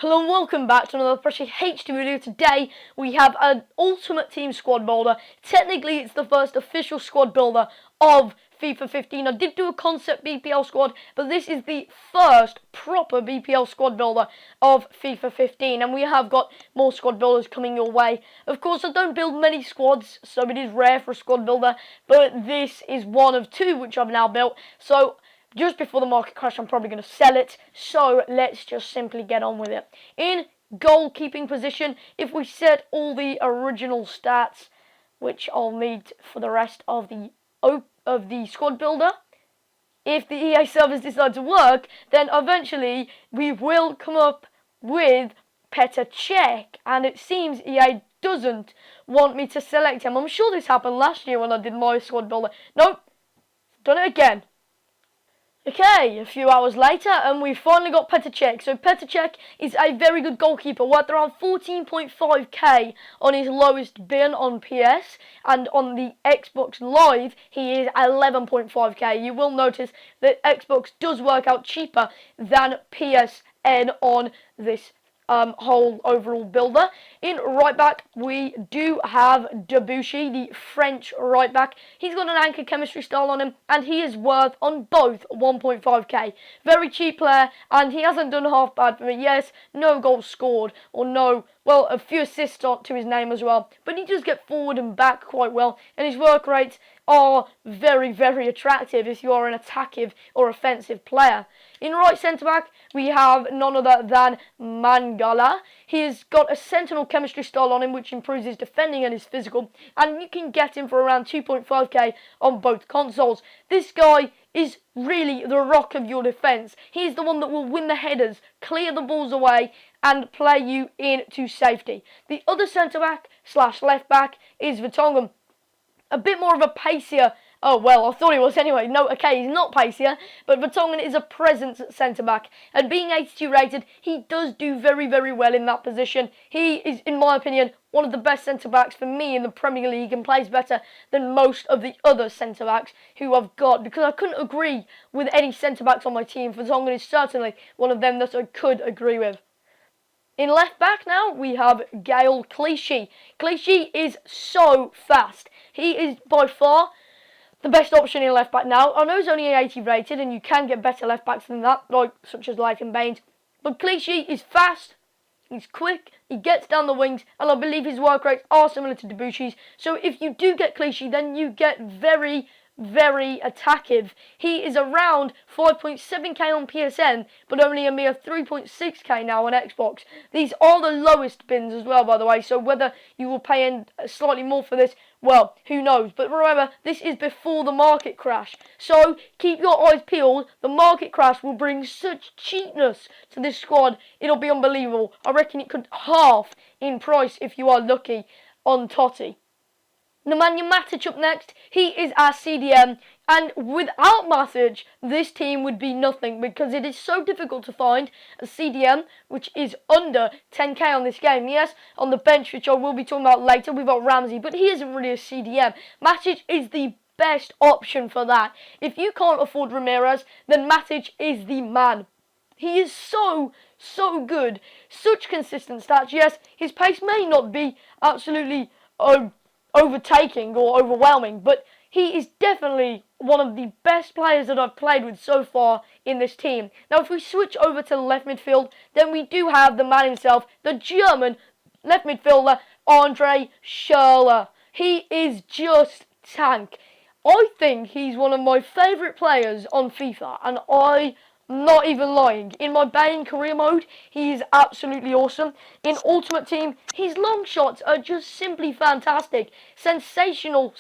Hello and welcome back to another Pressure HD video. Today we have an Ultimate Team squad builder. Technically it's the first official squad builder of FIFA 15. I did do a concept BPL squad, but this is the first proper BPL squad builder of FIFA 15. And we have got more squad builders coming your way. Of course, I don't build many squads, so it is rare for a squad builder, but this is one of two which I've now built. So just before the market crash, I'm probably going to sell it. So let's just simply get on with it. In goalkeeping position, if we set all the original stats, which I'll need for the rest of the squad builder, if the EA servers decide to work, then eventually we will come up with Petr, and it seems EA doesn't want me to select him. I'm sure this happened last year when I did my squad builder. Nope, done it again. Okay, a few hours later, and we finally got Petr. So Petr is a very good goalkeeper, worth around 14.5k on his lowest bin on PS, and on the Xbox Live, he is 11.5k. You will notice that Xbox does work out cheaper than PSN on this whole overall builder. In right back, we do have Debuchy, the French right back. He's got an anchor chemistry style on him, and he is worth on both 1.5k. Very cheap player, and he hasn't done half bad for me. Yes, no goals scored, or no, well, a few assists to his name as well, but he does get forward and back quite well, and his work rates are very, very attractive if you are an attacking or offensive player. In right centre-back, we have none other than Mangala. He has got a sentinel chemistry style on him, which improves his defending and his physical, and you can get him for around 2.5k on both consoles. This guy is really the rock of your defence. He's the one that will win the headers, clear the balls away, and play you into safety. The other centre-back / left-back is Vertonghen. A bit more of a pacier. Oh, well, I thought he was anyway. No, okay, he's not pacier, but Vertonghen is a presence at centre-back. And being 82 rated, he does do very, very well in that position. He is, in my opinion, one of the best centre-backs for me in the Premier League and plays better than most of the other centre-backs who I've got, because I couldn't agree with any centre-backs on my team. Vertonghen is certainly one of them that I could agree with. In left back now, we have Gael Clichy. Clichy is so fast. He is by far the best option in left back now. I know he's only 80 rated, and you can get better left backs than that, like such as Leighton Baines. But Clichy is fast, he's quick, he gets down the wings, and I believe his work rates are similar to Debuchy's. So if you do get Clichy, then you get very, very attackive. He is around 5.7k on PSN, but only a mere 3.6k now on Xbox. These are the lowest bins as well, by the way, so whether you will pay in slightly more for this, well, who knows. But remember, this is before the market crash, so keep your eyes peeled. The market crash will bring such cheapness to this squad, it'll be unbelievable. I reckon it could halve in price if you are lucky on Totti. Nemanja Matic up next. He is our CDM, and without Matic, this team would be nothing, because it is so difficult to find a CDM which is under 10k on this game. Yes, on the bench, which I will be talking about later, we've got Ramsey, but he isn't really a CDM. Matic is the best option for that. If you can't afford Ramirez, then Matic is the man. He is so good. Such consistent stats. Yes, his pace may not be absolutely overtaking or overwhelming, but he is definitely one of the best players that I've played with so far in this team. Now, if we switch over to the left midfield, then we do have the man himself, the German left midfielder, Schürrle. He is just tank. I think he's one of my favourite players on FIFA, and I'm not even lying. In my Bane career mode, he is absolutely awesome. In Ultimate Team, his long shots are just simply fantastic. Sensational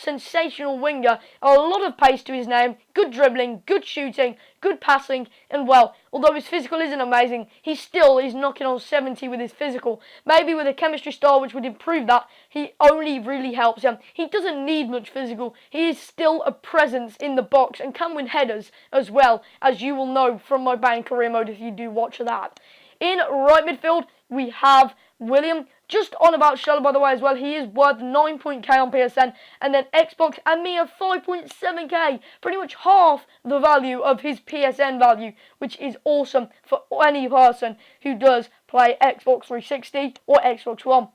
winger. A lot of pace to his name. Good dribbling, good shooting, good passing, and well, although his physical isn't amazing, he still is knocking on 70 with his physical. Maybe with a chemistry style which would improve that, he only really helps him. He doesn't need much physical. He is still a presence in the box and can win headers as well, as you will know from my Bane career mode if you do watch that. In right midfield, we have William Just on about Schürrle, by the way, as well, he is worth 9.k on PSN, and then Xbox and me are 5.7k, pretty much half the value of his PSN value, which is awesome for any person who does play Xbox 360 or Xbox One.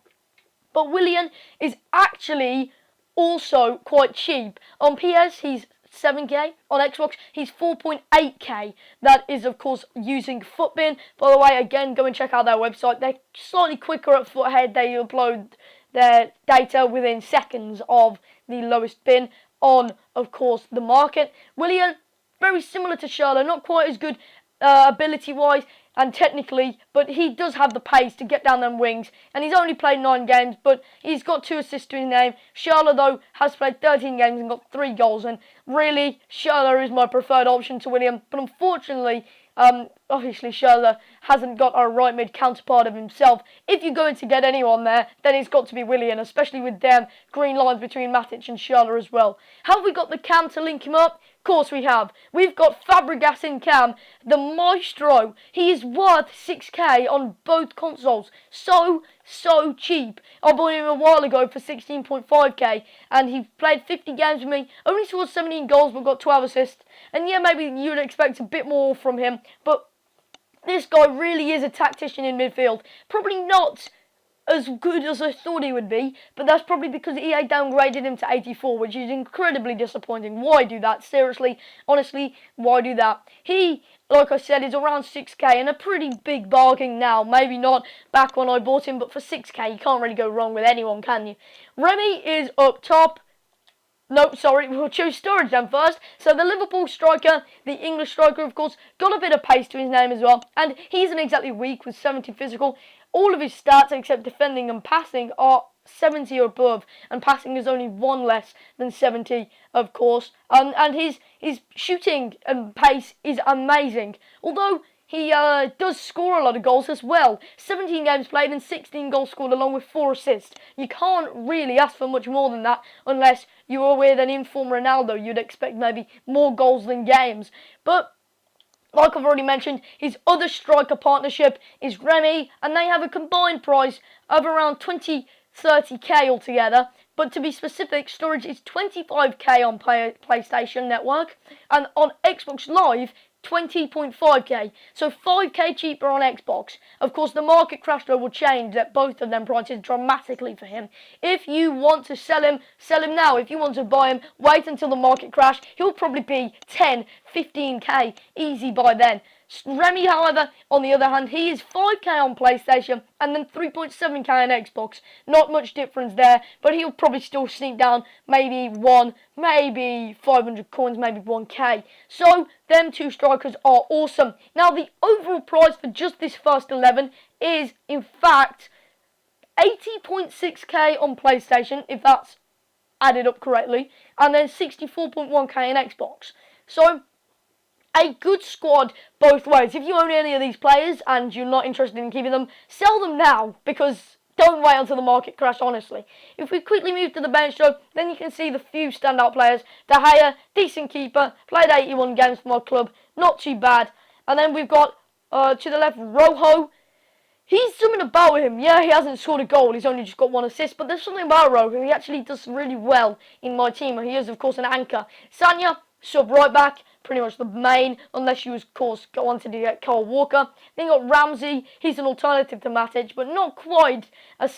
But Willian is actually also quite cheap. On PS, he's 7k. On Xbox, he's 4.8k. That is, of course, using Footbin. By the way, again, go and check out their website. They're slightly quicker at Foothead. They upload their data within seconds of the lowest bin on, of course, the market. Willian, very similar to Schürrle, not quite as good ability-wise and technically, but he does have the pace to get down them wings, and he's only played 9 games, but he's got 2 assists to his name. Schürrle, though, has played 13 games and got 3 goals, and really, Schürrle is my preferred option to Willian, but unfortunately, obviously Schürrle hasn't got a right mid counterpart of himself. If you're going to get anyone there, then it's got to be Willian, especially with them green lines between Matic and Schürrle as well. Have we got the cam to link him up? Of course we have. We've got Fabregas in cam, the maestro. He is worth 6k on both consoles. So cheap. I bought him a while ago for 16.5k, and he played 50 games with me, only scored 17 goals but got 12 assists. And yeah, maybe you would expect a bit more from him, but this guy really is a tactician in midfield. Probably not as good as I thought he would be, but that's probably because EA downgraded him to 84, which is incredibly disappointing. Why do that? Seriously, honestly, why do that? He, like I said, is around 6k and a pretty big bargain now. Maybe not back when I bought him, but for 6k, you can't really go wrong with anyone, can you? Remy is up top. No, sorry, we'll choose Sturridge then first. So the Liverpool striker, the English striker, of course, got a bit of pace to his name as well. And he isn't exactly weak with 70 physical. All of his stats, except defending and passing, are 70 or above. And passing is only 1 less than 70, of course. And his shooting and pace is amazing. Although he does score a lot of goals as well. 17 games played and 16 goals scored along with 4 assists. You can't really ask for much more than that unless you are with an informed Ronaldo. You'd expect maybe more goals than games. But like I've already mentioned, his other striker partnership is Remy, and they have a combined price of around 30k altogether. But to be specific, Sturridge is 25k on PlayStation Network, and on Xbox Live, 20.5k, so 5k cheaper on Xbox. Of course, the market crash though will change that both of them prices dramatically for him. If you want to sell him now. If you want to buy him, wait until the market crash. He'll probably be 10, 15k easy by then. Remy, however, on the other hand, he is 5k on PlayStation and then 3.7k on Xbox. Not much difference there, but he'll probably still sneak down maybe 500 coins, maybe 1k. So, them 2 strikers are awesome. Now, the overall price for just this first 11 is, in fact, 80.6k on PlayStation, if that's added up correctly, and then 64.1k on Xbox. So, a good squad both ways. If you own any of these players and you're not interested in keeping them, sell them now, because don't wait until the market crash, honestly. If we quickly move to the bench though, then you can see the few standout players. De Gea, decent keeper, played 81 games for my club, not too bad. And then we've got, to the left, Rojo. He's something about him. Yeah, he hasn't scored a goal. He's only just got 1 assist. But there's something about Rojo. He actually does really well in my team. He is, of course, an anchor. Sanya, sub right back. Pretty much the main, unless you, of course, wanted to get Kyle Walker. Then you got Ramsey. He's an alternative to Matic, but not quite a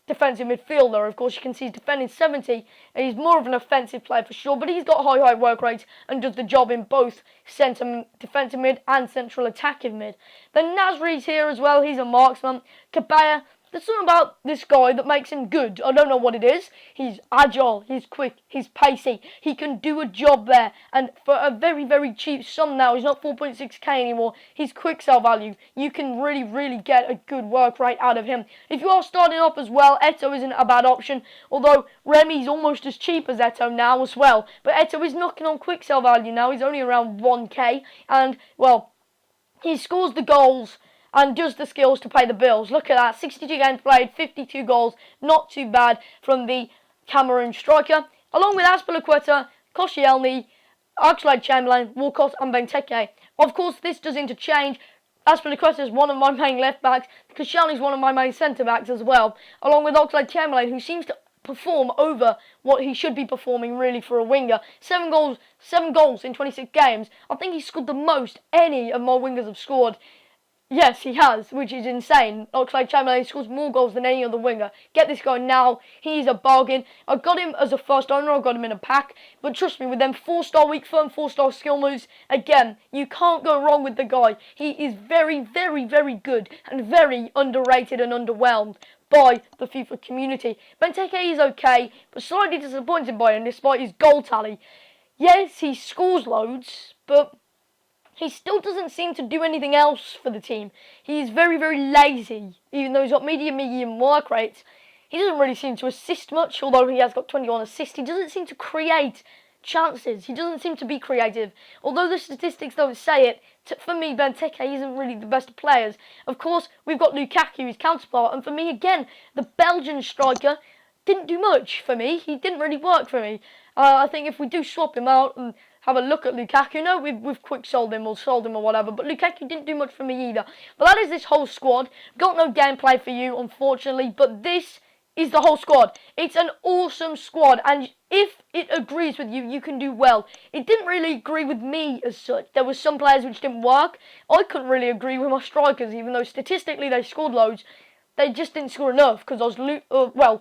defensive midfielder. Of course, you can see he's defending 70, and he's more of an offensive player for sure, but he's got high work rates and does the job in both centre defensive mid and central attacking mid. Then Nasri's here as well. He's a marksman. Cabaya. There's something about this guy that makes him good. I don't know what it is. He's agile, he's quick, he's pacey. He can do a job there. And for a very cheap sum now, he's not 4.6k anymore. He's quick sell value. You can really get a good work rate out of him. If you are starting off as well, Eto isn't a bad option. Although Remy's almost as cheap as Eto now as well. But Eto is knocking on quick sell value now. He's only around 1k. And, well, he scores the goals and does the skills to pay the bills. Look at that, 62 games played, 52 goals, not too bad from the Cameroon striker. Along with Azpilicueta, Koscielny, Oxlade-Chamberlain, Walcott and Benteke. Of course, this does interchange. Azpilicueta is one of my main left backs, because Schürrle is one of my main centre backs as well, along with Oxlade-Chamberlain, who seems to perform over what he should be performing really for a winger. 7 goals in 26 games. I think he scored the most any of my wingers have scored. Yes, he has, which is insane. Oxlade-Chamberlain scores more goals than any other winger. Get this guy now. He's a bargain. I got him as a first owner. I got him in a pack. But trust me, with them 4-star weak firm, 4-star skill moves, again, you can't go wrong with the guy. He is very, very, very good and very underrated and underwhelmed by the FIFA community. Benteke is okay, but slightly disappointed by him despite his goal tally. Yes, he scores loads, but he still doesn't seem to do anything else for the team. He's very, very lazy. Even though he's got medium work rates, he doesn't really seem to assist much, although he has got 21 assists. He doesn't seem to create chances. He doesn't seem to be creative. Although the statistics don't say it, for me, Benteke isn't really the best of players. Of course, we've got Lukaku, his counterpart, and for me, again, the Belgian striker didn't do much for me. He didn't really work for me. I think if we do swap him out and have a look at Lukaku, no, we've quick sold him or whatever, but Lukaku didn't do much for me either. But that is this whole squad. Got no gameplay for you, unfortunately, but this is the whole squad. It's an awesome squad, and if it agrees with you, you can do well. It didn't really agree with me as such. There were some players which didn't work. I couldn't really agree with my strikers, even though statistically they scored loads. They just didn't score enough because I was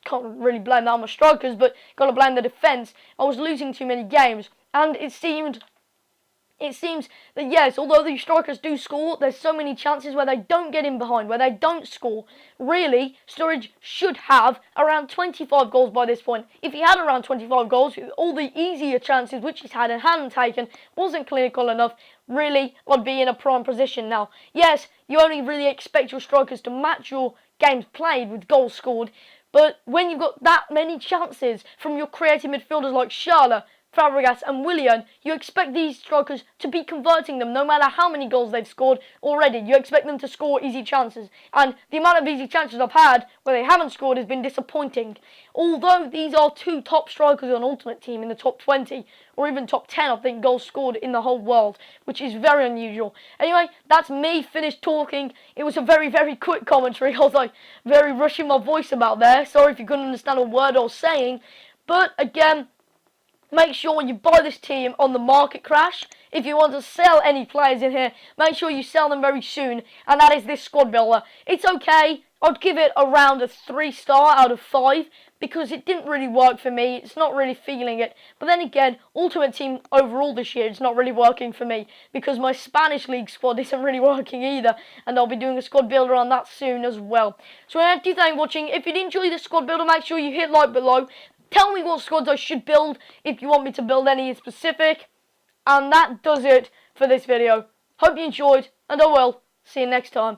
can't really blame that on my strikers, but got to blame the defence. I was losing too many games, and it seems that yes, although the strikers do score, there's so many chances where they don't get in behind, where they don't score. Really, Sturridge should have around 25 goals by this point. If he had around 25 goals, all the easier chances which he's had and hadn't taken, wasn't clinical enough, really, I'd be in a prime position now. Yes, you only really expect your strikers to match your games played with goals scored, but when you've got that many chances from your creative midfielders like Schürrle, Fabregas and Willian, you expect these strikers to be converting them no matter how many goals they've scored already. You expect them to score easy chances. And the amount of easy chances I've had where they haven't scored has been disappointing. Although these are 2 top strikers on Ultimate Team in the top 20, or even top 10, I think, goals scored in the whole world, which is very unusual. Anyway, that's me finished talking. It was a very, very quick commentary. I was like very rushing my voice about there. Sorry if you couldn't understand a word I was saying. But again, make sure you buy this team on the market crash. If you want to sell any players in here, make sure you sell them very soon. And that is this squad builder. It's okay. I'd give it around a 3-star out of 5 because it didn't really work for me. It's not really feeling it. But then again, Ultimate Team overall this year, it's not really working for me because my Spanish League squad isn't really working either. And I'll be doing a squad builder on that soon as well. So thank you for watching. If you did enjoy this squad builder, make sure you hit like below. Tell me what squads I should build if you want me to build any in specific. And that does it for this video. Hope you enjoyed, and I will see you next time.